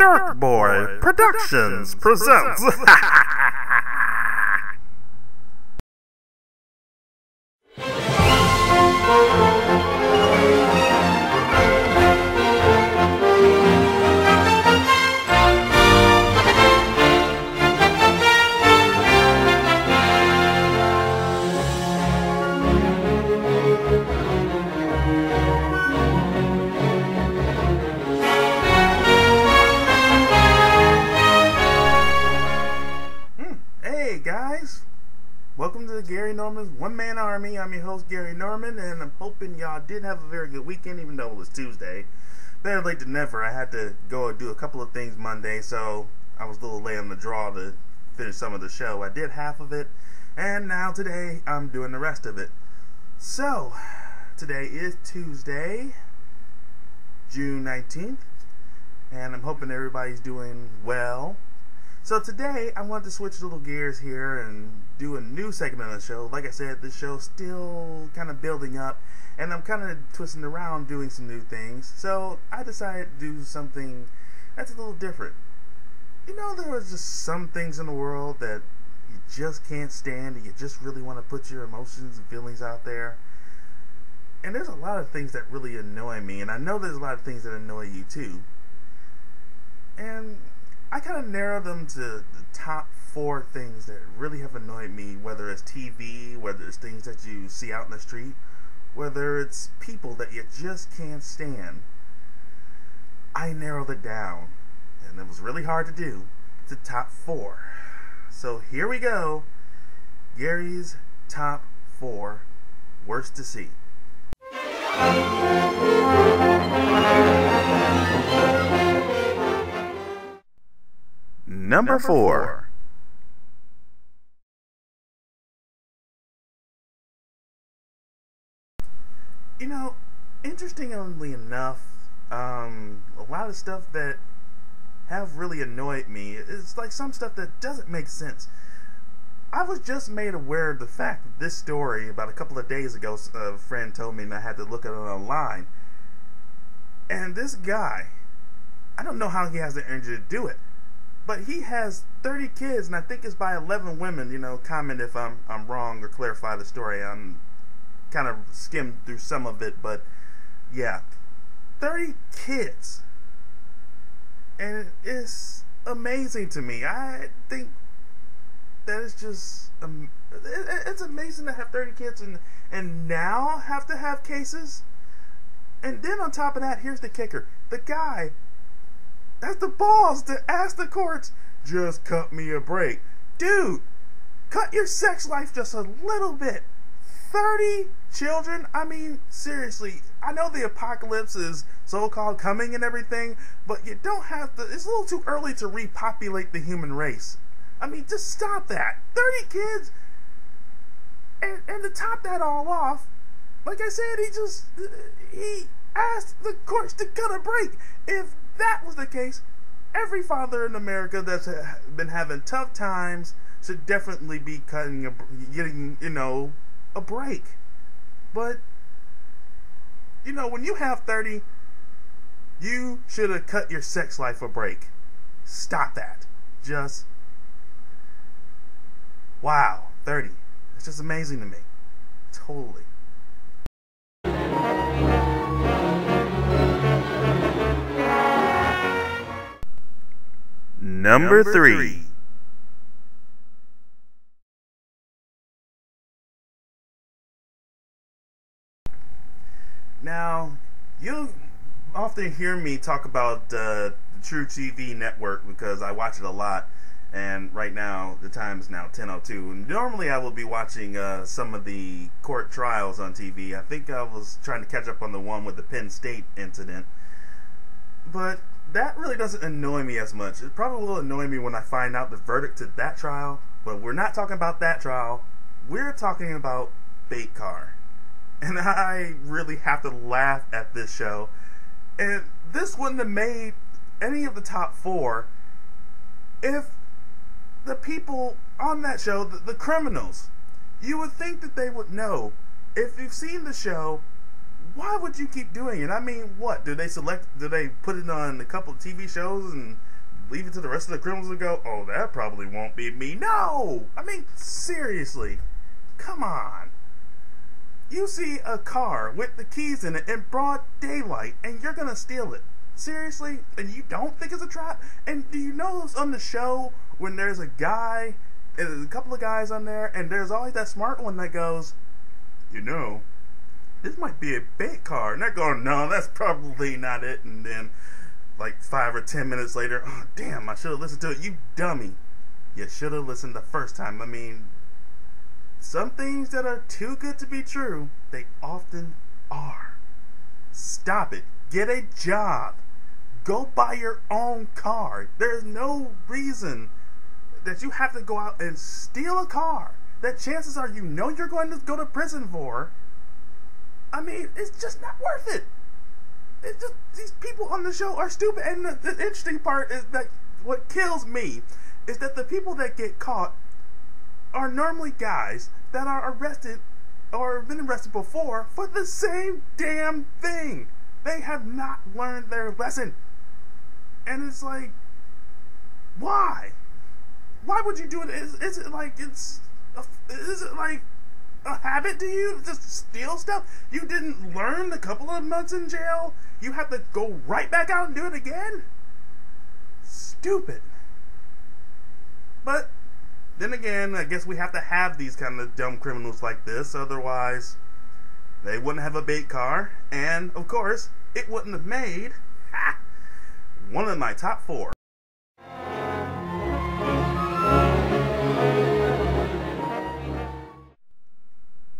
Dark Boy Productions presents. Hey guys, welcome to Gary Norman's One Man Army. I'm your host Gary Norman, and I'm hoping y'all did have a very good weekend, even though it was Tuesday. Better late than never. I had to go and do a couple of things Monday, so I was a little late on the draw to finish some of the show. I did half of it, and now today I'm doing the rest of it. So, today is Tuesday, June 19th, and I'm hoping everybody's doing well. So today, I wanted to switch little gears here and do a new segment of the show. Like I said, this show's still kind of building up, and I'm kind of twisting around doing some new things. So I decided to do something that's a little different. You know, there was just some things in the world that you just can't stand, and you just really want to put your emotions and feelings out there. And there's a lot of things that really annoy me, and I know there's a lot of things that annoy you too. And I kind of narrowed them to the top 4 things that really have annoyed me, whether it's TV, whether it's things that you see out in the street, whether it's people that you just can't stand. I narrowed it down, and it was really hard to do, to top 4. So here we go, Gary's top 4 worst to see. Number 4. You know, interestingly enough, a lot of stuff that have really annoyed me, it's like some stuff that doesn't make sense. I was just made aware of the fact that this story, about a couple of days ago, a friend told me and I had to look at it online. And this guy, I don't know how he has the energy to do it, but he has 30 kids, and I think it's by 11 women. You know, comment if I'm wrong or clarify the story. I'm kind of skimmed through some of it, but yeah, 30 kids, and it's amazing to me. I think that it's just it's amazing to have 30 kids and now have to have cases. And then on top of that, here's the kicker: the guy has the balls to ask the courts, just cut me a break. Dude, cut your sex life just a little bit. 30 children? I mean, seriously, I know the apocalypse is so-called coming and everything, but you don't have to, it's a little too early to repopulate the human race. I mean, just stop that. 30 kids? And to top that all off, like I said, he asked the courts to cut a break. If that was the case, every father in America that's been having tough times should definitely be getting, you know, a break. But, you know, when you have 30, you should have cut your sex life a break. Stop that. Just, wow, 30. It's just amazing to me. Totally. Number 3. Now, you'll often hear me talk about the True TV network because I watch it a lot, and right now the time is now 10:02. And normally I will be watching some of the court trials on TV. I think I was trying to catch up on the one with the Penn State incident, but that really doesn't annoy me as much. It probably will annoy me when I find out the verdict to that trial, but we're not talking about that trial. We're talking about Bait Car. And I really have to laugh at this show. And this wouldn't have made any of the top 4 if the people on that show, the criminals, you would think that they would know. If you've seen the show, why would you keep doing it? I mean, what? Do they put it on a couple of TV shows and leave it to the rest of the criminals to go, oh, that probably won't be me. No! I mean, seriously. Come on. You see a car with the keys in it in broad daylight, and you're gonna steal it. Seriously? And you don't think it's a trap? And do you know on the show when there's a guy, and there's a couple of guys on there, and there's always that smart one that goes, you know, this might be a bait car. And they're going, no, that's probably not it. And then, like 5 or 10 minutes later, oh, damn, I should have listened to it. You dummy. You should have listened the first time. I mean, some things that are too good to be true, they often are. Stop it. Get a job. Go buy your own car. There's no reason that you have to go out and steal a car that chances are you know you're going to go to prison for. I mean, it's just not worth it. It's just, these people on the show are stupid. And the interesting part is that what kills me is that the people that get caught are normally guys that are arrested or have been arrested before for the same damn thing. They have not learned their lesson. And it's like, why? Why would you do it? Is it like a habit to you to just steal stuff? You didn't learn a couple of months in jail? You have to go right back out and do it again? Stupid. But then again, I guess we have to have these kind of dumb criminals like this, otherwise they wouldn't have a bait car, and of course it wouldn't have made one of my top 4.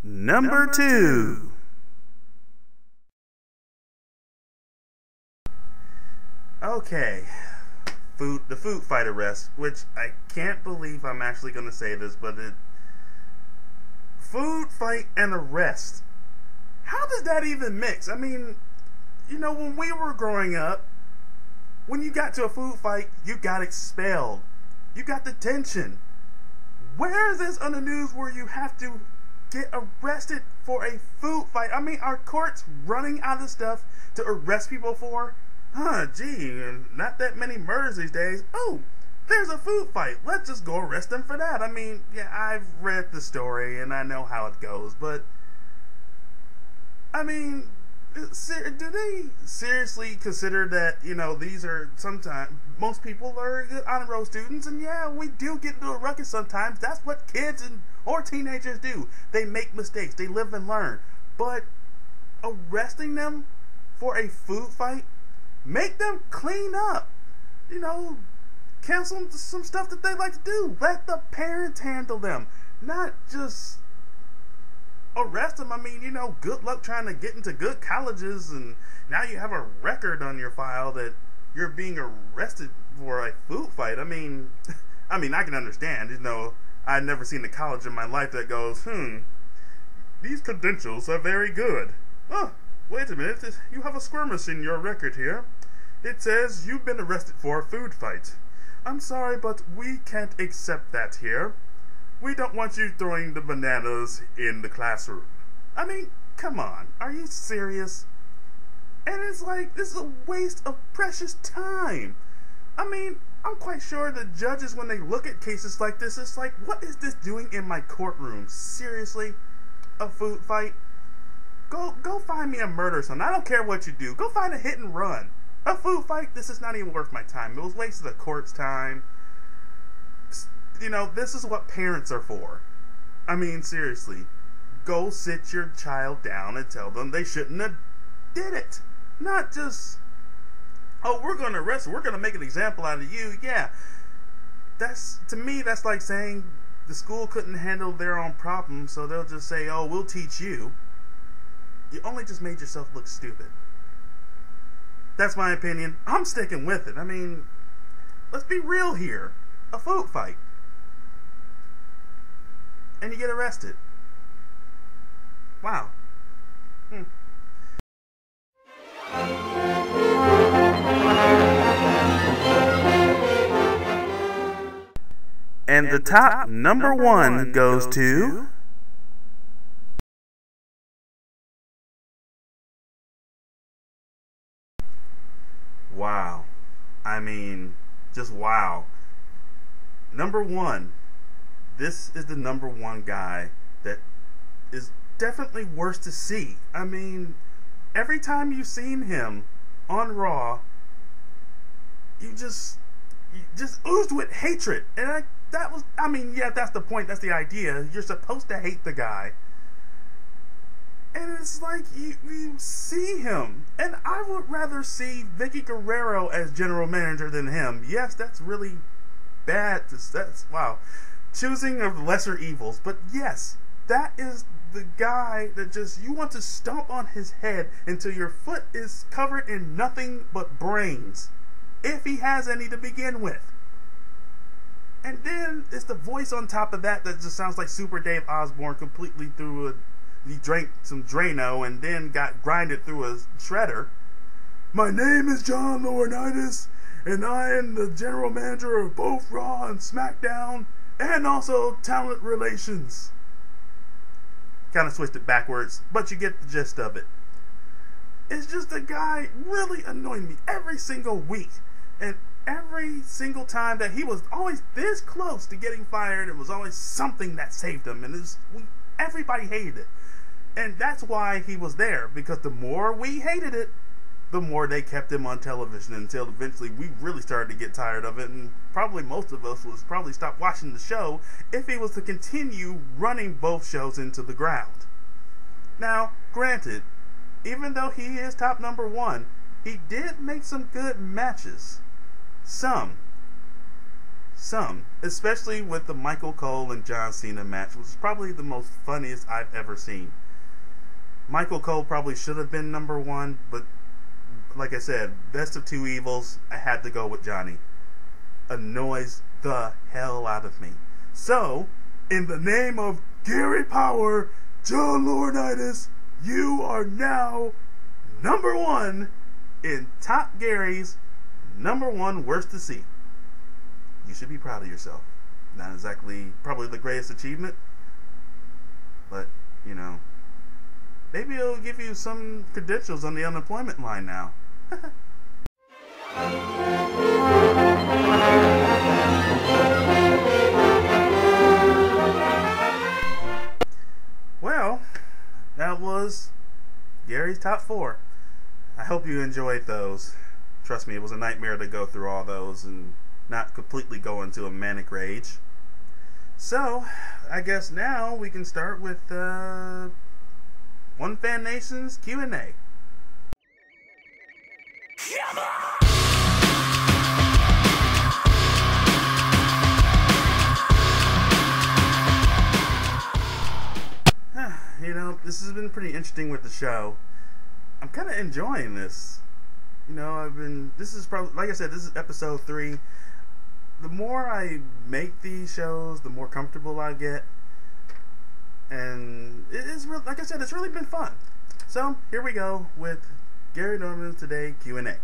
Number 2. Okay, the food fight arrest, which I can't believe I'm actually going to say this, but food fight and arrest. How does that even mix? I mean, you know, when we were growing up, when you got to a food fight, you got expelled. You got detention. Where is this on the news where you have to get arrested for a food fight? I mean, are courts running out of stuff to arrest people for? Gee, not that many murders these days. Oh, there's a food fight. Let's just go arrest them for that. I mean, yeah, I've read the story and I know how it goes, but I mean, do they seriously consider that, you know, these are sometimes, most people are good honor roll students, and yeah, we do get into a ruckus sometimes. That's what kids or teenagers do. They make mistakes. They live and learn. But arresting them for a food fight, make them clean up. You know, cancel some stuff that they like to do. Let the parents handle them, not just arrest them. I mean, you know, good luck trying to get into good colleges, and now you have a record on your file that you're being arrested for a food fight. I mean, I can understand. You know, I've never seen a college in my life that goes, these credentials are very good. Oh, wait a minute, you have a skirmish in your record here. It says you've been arrested for a food fight. I'm sorry, but we can't accept that here. We don't want you throwing the bananas in the classroom. I mean, come on, are you serious? And it's like, this is a waste of precious time. I mean, I'm quite sure the judges, when they look at cases like this, it's like, what is this doing in my courtroom? Seriously? A food fight? Go find me a murder or something. I don't care what you do. Go find a hit and run. A food fight? This is not even worth my time. It was wasted the court's time. You know, this is what parents are for. I mean, seriously. Go sit your child down and tell them they shouldn't have did it. Not just, oh, we're going to arrest you. We're going to make an example out of you. Yeah. To me, that's like saying the school couldn't handle their own problems, so they'll just say, oh, we'll teach you. You only just made yourself look stupid. That's my opinion. I'm sticking with it. I mean, let's be real here. A food fight. And you get arrested. Wow. And the top number one goes to... Wow. I mean, Just wow. Number one, this is the number one guy that is definitely worse to see. I mean, every time you've seen him on Raw, you just oozed with hatred. And that's the point, that's the idea. You're supposed to hate the guy. And it's like, you see him. And I would rather see Vicky Guerrero as general manager than him. Yes, that's really bad. That's, wow. Choosing of lesser evils. But yes, that is the guy that just, you want to stomp on his head until your foot is covered in nothing but brains. If he has any to begin with. And then it's the voice on top of that just sounds like Super Dave Osborne completely he drank some Drano and then got grinded through a shredder. My name is John Laurinaitis, and I am the general manager of both Raw and SmackDown, and also talent relations. Kind of switched it backwards, but you get the gist of it. It's just a guy really annoying me every single week. And every single time that he was always this close to getting fired, it was always something that saved him. And everybody hated it. And that's why he was there, because the more we hated it, the more they kept him on television, until eventually we really started to get tired of it, and probably most of us would probably stop watching the show if he was to continue running both shows into the ground. Now, granted, even though he is top number one, he did make some good matches. Some, especially with the Michael Cole and John Cena match, which is probably the most funniest I've ever seen. Michael Cole probably should have been number one, but like I said, best of two evils, I had to go with Johnny. Annoys the hell out of me. So, in the name of Gary Power, John Laurinaitis, you are now number one in Top Gary's number one worst to see. You should be proud of yourself. Not exactly probably the greatest achievement, but, you know, maybe it'll give you some credentials on the unemployment line now. Well, that was Gary's top 4. I hope you enjoyed those. Trust me, it was a nightmare to go through all those and not completely go into a manic rage. So, I guess now we can start with One Fan Nation's Q&A. You know, this has been pretty interesting with the show. I'm kind of enjoying this. You know, this is probably, like I said, this is episode 3. The more I make these shows, the more comfortable I get. And it is, like I said, it's really been fun. So, here we go with Gary Norman's Today Q&A.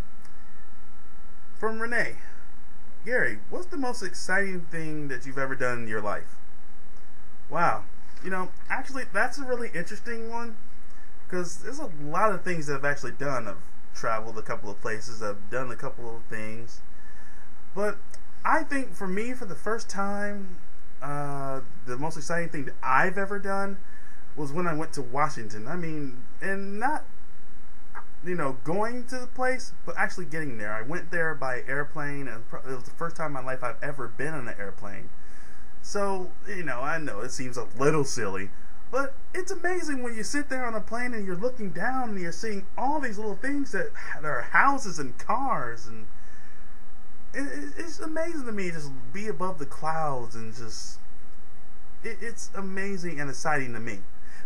From Renee. Gary, what's the most exciting thing that you've ever done in your life? Wow. You know, actually, that's a really interesting one, because there's a lot of things that I've actually done. I've traveled a couple of places, I've done a couple of things, but I think for me, for the first time, the most exciting thing that I've ever done was when I went to Washington. I mean, and not, you know, going to the place, but actually getting there. I went there by airplane, and it was the first time in my life I've ever been on an airplane. So, you know, I know it seems a little silly, but it's amazing when you sit there on a plane and you're looking down and you're seeing all these little things that are houses and cars, and it's amazing to me just be above the clouds and just, it's amazing and exciting to me.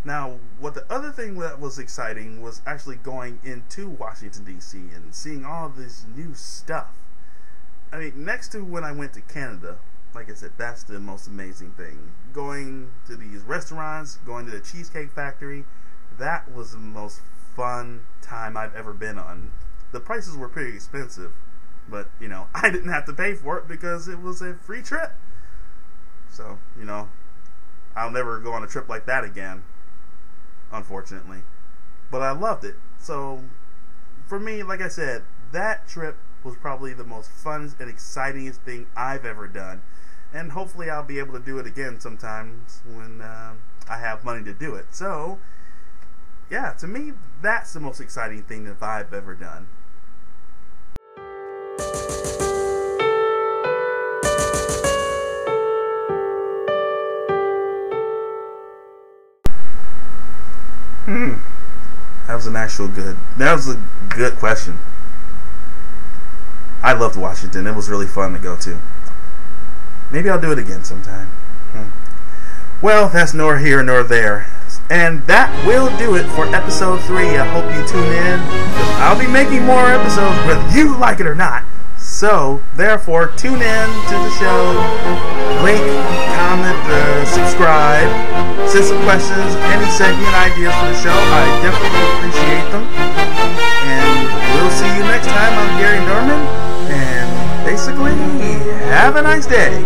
Now, what the other thing that was exciting was actually going into Washington, D.C. and seeing all this new stuff. I mean, next to when I went to Canada, like I said, that's the most amazing thing. Going to these restaurants, going to the Cheesecake Factory, that was the most fun time I've ever been on. The prices were pretty expensive, but, you know, I didn't have to pay for it because it was a free trip. So, you know, I'll never go on a trip like that again, unfortunately. But I loved it. So, for me, like I said, that trip was probably the most fun and excitingest thing I've ever done. And hopefully I'll be able to do it again sometimes when I have money to do it. So, yeah, to me, that's the most exciting thing that I've ever done. That was a good question. I loved Washington. It was really fun to go to. Maybe I'll do it again sometime. Well, that's nor here nor there. And that will do it for episode 3. I hope you tune in, because I'll be making more episodes whether you like it or not. So, therefore, tune in to the show, link, comment, subscribe, send some questions, any segment ideas for the show. I definitely appreciate them. And we'll see you next time. I'm Gary Norman, and basically, have a nice day.